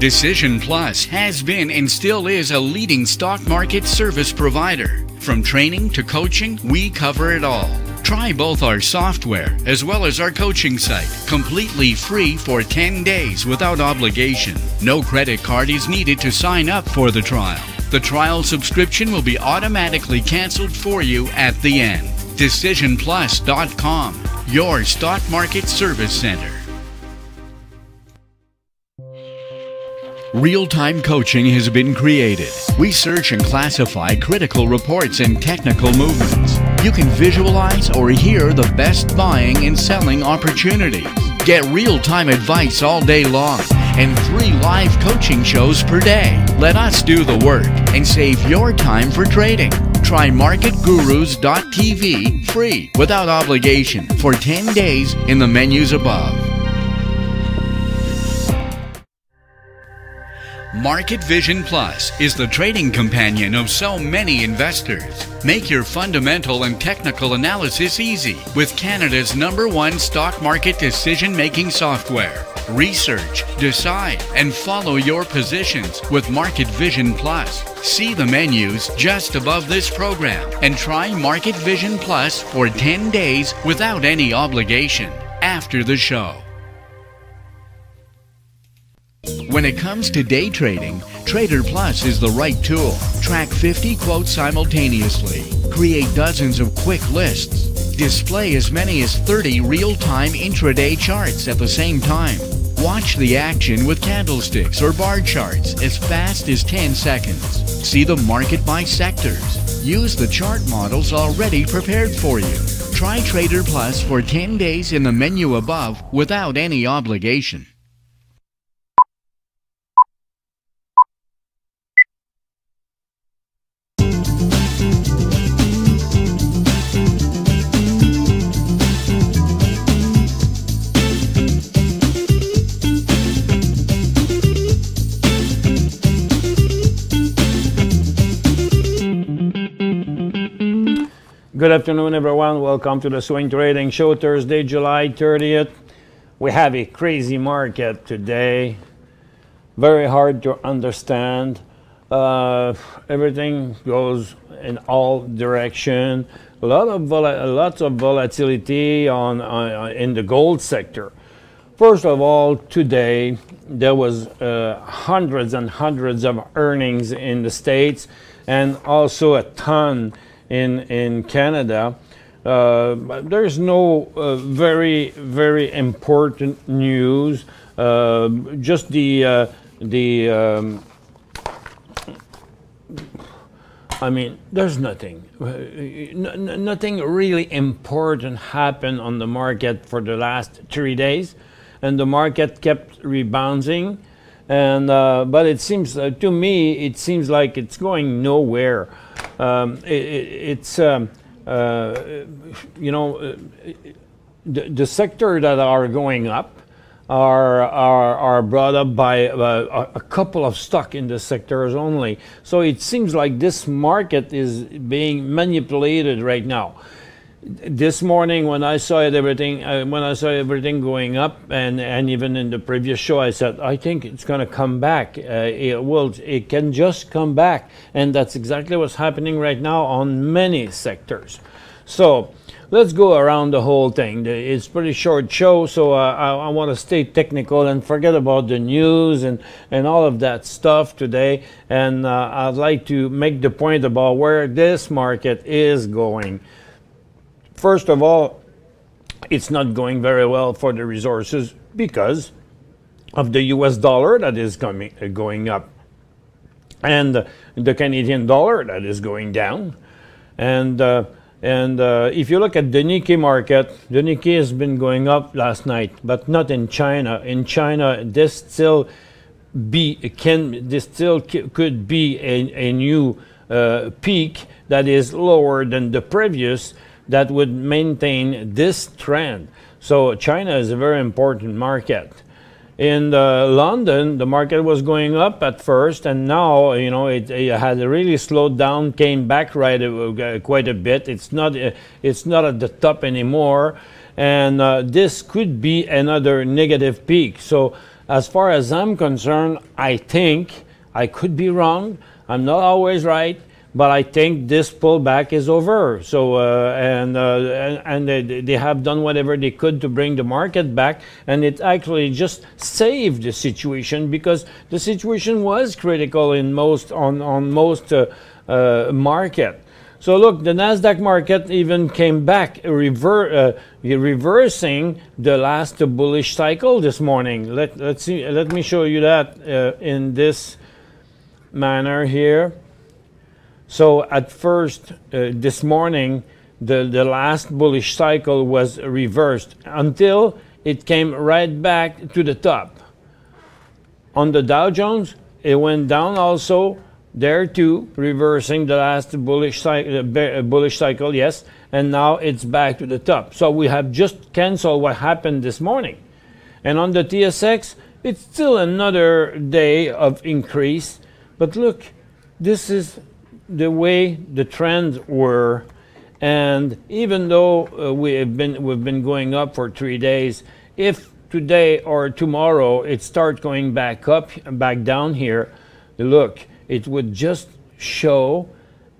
Decision Plus has been and still is a leading stock market service provider. From training to coaching, we cover it all. Try both our software as well as our coaching site, completely free for 10 days without obligation. No credit card is needed to sign up for the trial. The trial subscription will be automatically canceled for you at the end. DecisionPlus.com, your stock market service center. Real-time coaching has been created. We search and classify critical reports and technical movements. You can visualize or hear the best buying and selling opportunities. Get real-time advice all day long and 3 live coaching shows per day. Let us do the work and save your time for trading. Try MarketGurus.tv free without obligation for 10 days in the menus above. Market Vision Plus is the trading companion of so many investors. Make your fundamental and technical analysis easy with Canada's #1 stock market decision-making software. Research, decide, and follow your positions with Market Vision Plus. See the menus just above this program and try Market Vision Plus for 10 days without any obligation after the show. When it comes to day trading, Trader Plus is the right tool. Track 50 quotes simultaneously. Create dozens of quick lists. Display as many as 30 real-time intraday charts at the same time. Watch the action with candlesticks or bar charts as fast as 10 seconds. See the market by sectors. Use the chart models already prepared for you. Try Trader Plus for 10 days in the menu above without any obligation. Good afternoon, everyone. Welcome to the Swing Trading Show, Thursday, July 30th. We have a crazy market today. Very hard to understand. Everything goes in all directions. Lots of volatility in the gold sector. First of all, today there was hundreds and hundreds of earnings in the States, and also a ton in Canada. There's no very important news. Just I mean, there's nothing. Nothing really important happened on the market for the last 3 days, and the market kept rebounding. And but it seems to me, it seems like it's going nowhere. You know, the sector that are going up are brought up by a couple of stock in the sectors only. So it seems like this market is being manipulated right now. This morning, when I saw everything going up, and even in the previous show, I said I think it's going to come back. It can just come back, and that's exactly what's happening right now on many sectors. So let's go around the whole thing. It's a pretty short show, so I want to stay technical and forget about the news and all of that stuff today. And I'd like to make the point about where this market is going. First of all, it's not going very well for the resources because of the US dollar that is going up, and the Canadian dollar that is going down. And if you look at the Nikkei market, the Nikkei has been going up last night, but not in China. In China, this still could be a new peak that is lower than the previous, that would maintain this trend. So China is a very important market. In London, the market was going up at first, and now, you know, it had really slowed down, came back quite a bit. It's not at the top anymore, and this could be another negative peak. So as far as I'm concerned, I think, I could be wrong, I'm not always right, but I think this pullback is over. So and they have done whatever they could to bring the market back, and it actually just saved the situation, because the situation was critical in most on most market. So look, the Nasdaq market even came back, reversing the last bullish cycle this morning. Let's see. Let me show you that in this manner here. So at first, this morning, the last bullish cycle was reversed until it came right back to the top. On the Dow Jones, it went down also. There too, reversing the last bullish cycle, yes, and now it's back to the top. So we have just canceled what happened this morning. And on the TSX, it's still another day of increase. But look, this is the way the trends were. And even though we've been going up for 3 days, if today or tomorrow it starts going back up, back down here, look, it would just show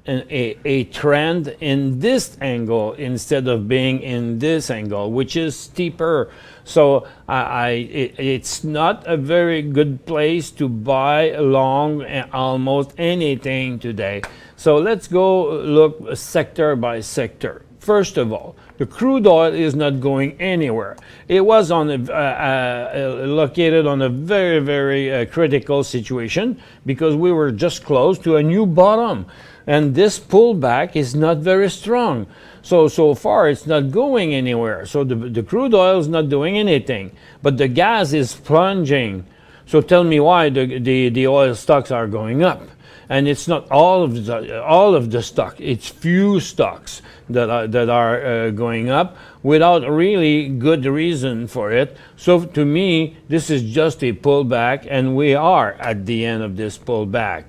a trend in this angle instead of being in this angle, which is steeper. So it's not a very good place to buy long almost anything today. So let's go look sector by sector. First of all, the crude oil is not going anywhere. It was on located on a very, very critical situation, because we were just close to a new bottom. And this pullback is not very strong. So far, it's not going anywhere. So the crude oil is not doing anything. But the gas is plunging. So tell me why the oil stocks are going up. And it's not all of the stock. It's few stocks that are going up without really good reason for it. So to me, this is just a pullback, and we are at the end of this pullback.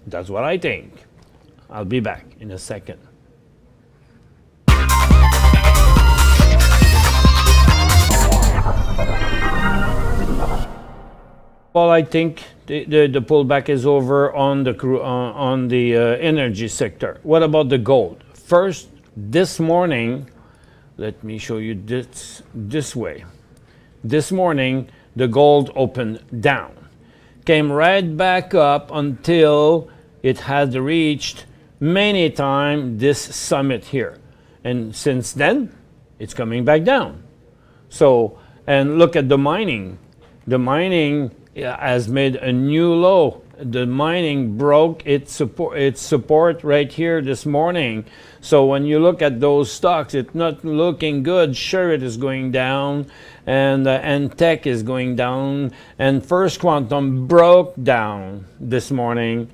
That's what I think. I'll be back in a second. Well, I think the pullback is over on the energy sector. What about the gold? First, this morning, let me show you this way. This morning, the gold opened down, came right back up until it had reached many times this summit here, and since then, it's coming back down. So, and look at the mining. The mining has made a new low. The mining broke its support right here this morning. So when you look at those stocks, it's not looking good. Sure, it is going down, and tech is going down, and First Quantum broke down this morning,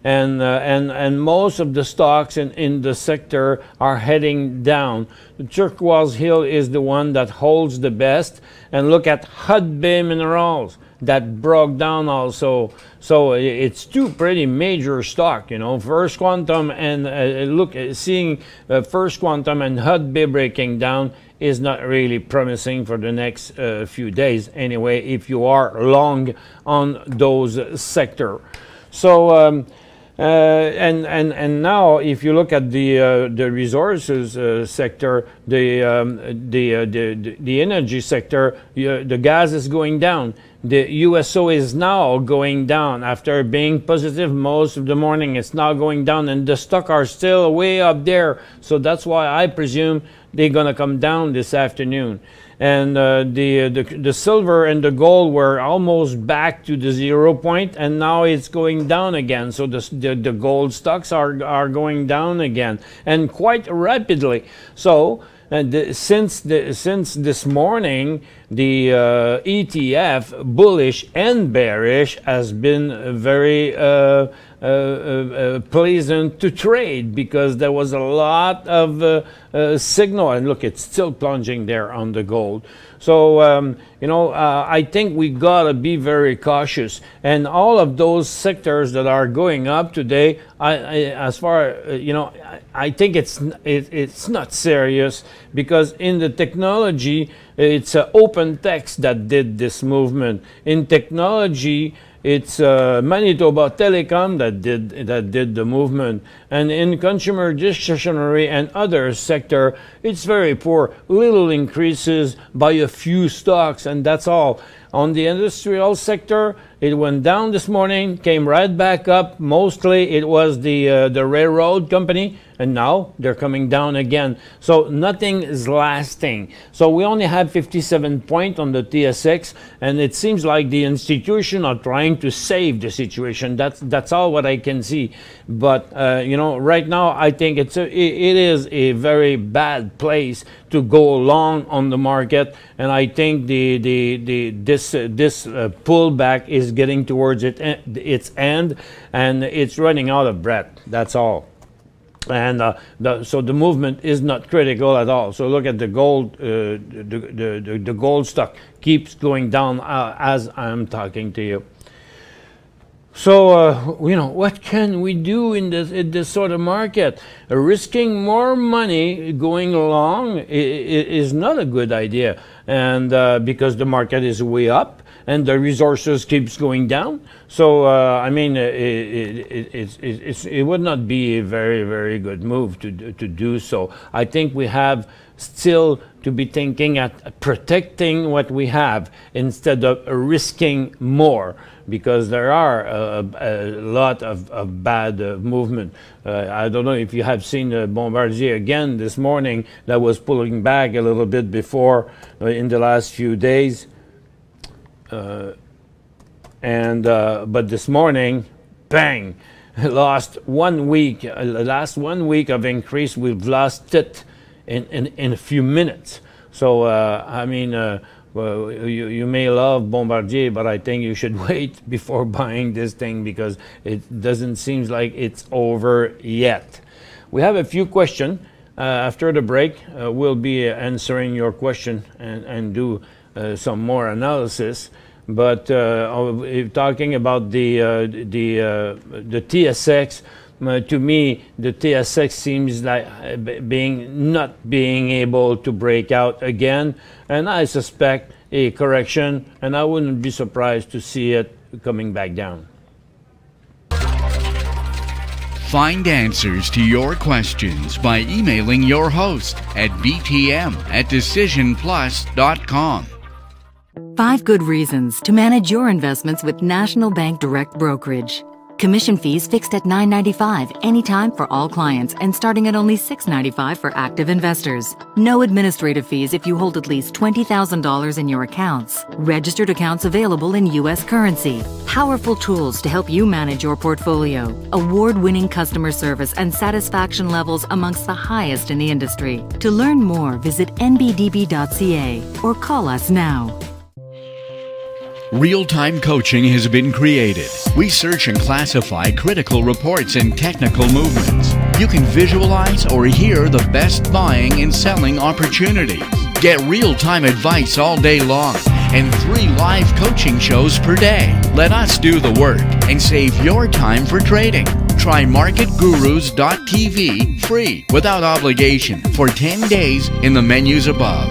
and most of the stocks in the sector are heading down. The Turquoise Hill is the one that holds the best, and look at Hudbay Minerals. That broke down also. So it's two pretty major stock, you know, First Quantum and seeing First Quantum and Hudbay breaking down is not really promising for the next few days anyway, if you are long on those sector. So and now if you look at the resources sector, the energy sector, the gas is going down. The USO is now going down after being positive most of the morning. It's now going down, and the stock are still way up there. So that's why I presume they're gonna come down this afternoon. And the silver and the gold were almost back to the 0 point, and now it's going down again. So the gold stocks are going down again, and quite rapidly. So since this morning, the ETF, bullish and bearish, has been very pleasant to trade, because there was a lot of signal, and look, it's still plunging there on the gold. So I think we gotta be very cautious, and all of those sectors that are going up today, I think it's not serious, because in the technology, It's open text that did this movement. In technology, it's Manitoba Telecom that did the movement, and in consumer discretionary and other sector, it's very poor. Little increases by a few stocks, and that's all. On the industrial sector, it went down this morning, came right back up. Mostly it was the railroad company, and now they're coming down again. So nothing is lasting. So we only have 57 points on the TSX, and it seems like the institution are trying to save the situation. That's all what I can see. But you know, right now I think it is a very bad place to go long on the market, and I think this pullback is getting towards its end, and it's running out of breath. That's all. And so the movement is not critical at all. So look at the gold. The gold stock keeps going down as I'm talking to you. So, you know, what can we do in this sort of market? Risking more money going along is not a good idea, and because the market is way up and the resources keeps going down. So, I mean, it would not be a very, very good move to do so. I think we have still to be thinking at protecting what we have instead of risking more, because there are a lot of bad movement. I don't know if you have seen Bombardier again this morning, that was pulling back a little bit before in the last few days. But this morning, bang, lost 1 week. Last 1 week of increase, we've lost it in a few minutes. So I mean, well, you may love Bombardier, but I think you should wait before buying this thing, because it doesn't seem like it's over yet. We have a few questions. After the break, we'll be answering your question and do some more analysis. But talking about the TSX, to me, the TSX seems like not being able to break out again, and I suspect a correction, and I wouldn't be surprised to see it coming back down. Find answers to your questions by emailing your host at btm@decisionplus.com. 5 good reasons to manage your investments with National Bank Direct Brokerage. Commission fees fixed at $9.95 anytime for all clients and starting at only $6.95 for active investors. No administrative fees if you hold at least $20,000 in your accounts. Registered accounts available in U.S. currency. Powerful tools to help you manage your portfolio. Award-winning customer service and satisfaction levels amongst the highest in the industry. To learn more, visit nbdb.ca or call us now. Real-time coaching has been created. We search and classify critical reports and technical movements. You can visualize or hear the best buying and selling opportunities. Get real-time advice all day long and 3 live coaching shows per day. Let us do the work and save your time for trading. Try marketgurus.tv free without obligation for 10 days in the menus above.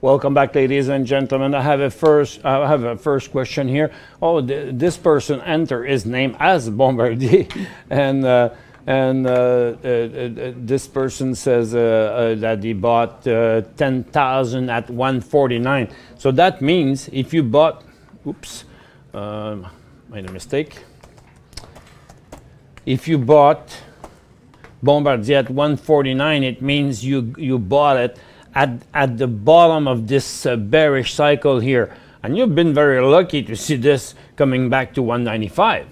Welcome back, ladies and gentlemen. I have a first question here. Oh, this person entered his name as Bombardier, and this person says that he bought 10,000 at 149. So that means if you bought, oops, made a mistake. If you bought Bombardier at 149, it means you bought it at the bottom of this bearish cycle here, and you've been very lucky to see this coming back to 195.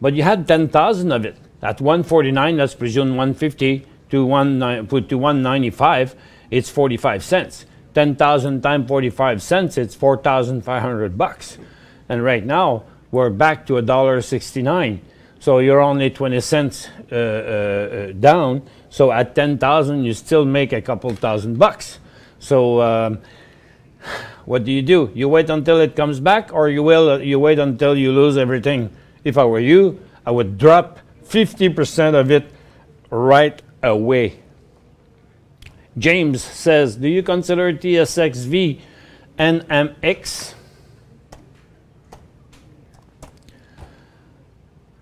But you had 10,000 of it at 149. Let's presume 150 to 195. It's 45 cents. 10,000 times 45 cents. It's $4,500. And right now we're back to $1.69. So you're only 20 cents down. So at 10,000, you still make a couple $1,000. So what do? You wait until it comes back, or you wait until you lose everything if I were you, I would drop 50% of it right away. James says, do you consider TSXV NMX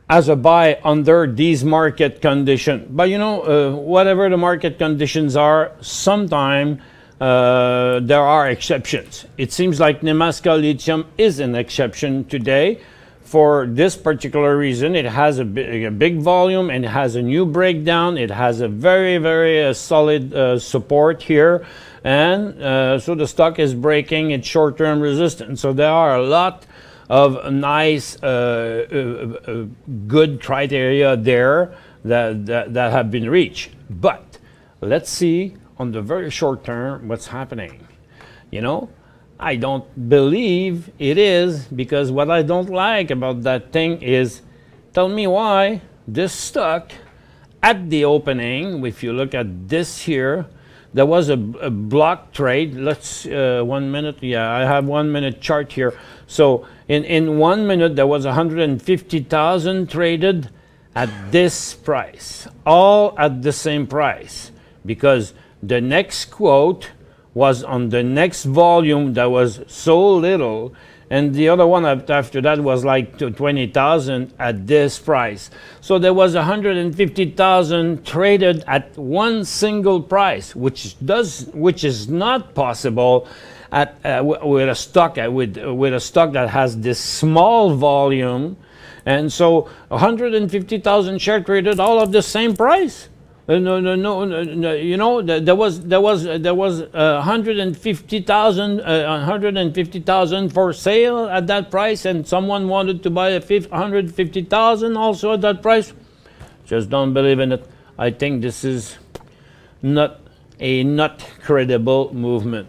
as a buy under these market conditions? But you know, whatever the market conditions are, sometimes there are exceptions. It seems like Nemaska Lithium is an exception today. For this particular reason, it has a big volume and it has a new breakdown. It has a very, very solid support here. And so the stock is breaking its short-term resistance. So there are a lot of nice, good criteria there that have been reached. But let's see on the very short term what's happening. You know, I don't believe it is, because what I don't like about that thing is, tell me why this stock at the opening, if you look at this here, there was a block trade. Let's 1 minute. Yeah, I have 1 minute chart here. So in 1 minute there was 150,000 traded at this price, all at the same price, because the next quote was on the next volume that was so little, and the other one after that was like 20,000 at this price. So there was 150,000 traded at one single price, which is not possible at with a stock that has this small volume. And so 150,000 share traded all of the same price. No, you know, there was 150,000 for sale at that price, and someone wanted to buy 150,000 also at that price. Just don't believe in it. I think this is not credible movement.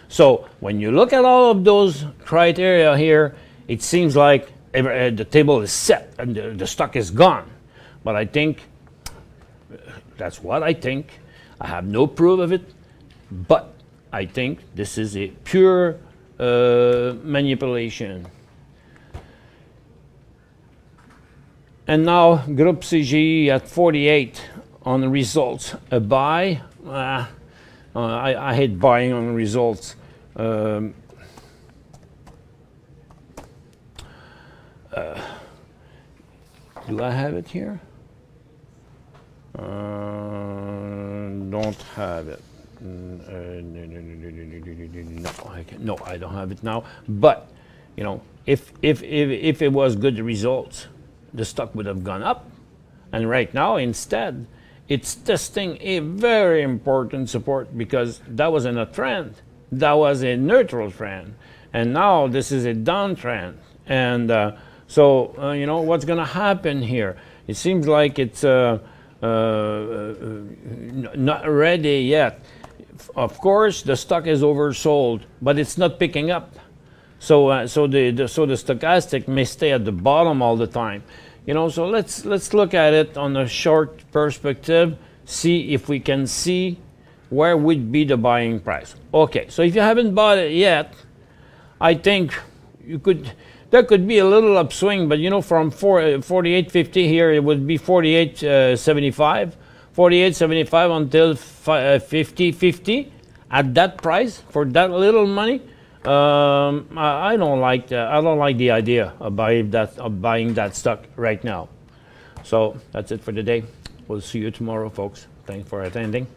So when you look at all of those criteria here, it seems like the table is set and the stock is gone. But I think that's what I think. I have no proof of it, but I think this is a pure manipulation. And now Group CGE at 48 on the results. A buy. I hate buying on results. Do I have it here? Don't have it. No, I don't have it now. But you know, if it was good results, the stock would have gone up. And right now, instead, it's testing a very important support, because that wasn't a trend. That was a neutral trend, and now this is a downtrend. And so you know what's going to happen here. It seems like it's not ready yet. Of course, the stock is oversold, but it's not picking up. So the stochastic may stay at the bottom all the time. You know, so let's look at it on a short perspective. See if we can see where would be the buying price. Okay, so if you haven't bought it yet, I think you could. There could be a little upswing, but you know, from 48.50 here, it would be 48.75, 48.75 until 50.50 at that price for that little money. I don't like that. I don't like the idea of buying that stock right now. So that's it for today. We'll see you tomorrow, folks. Thanks for attending.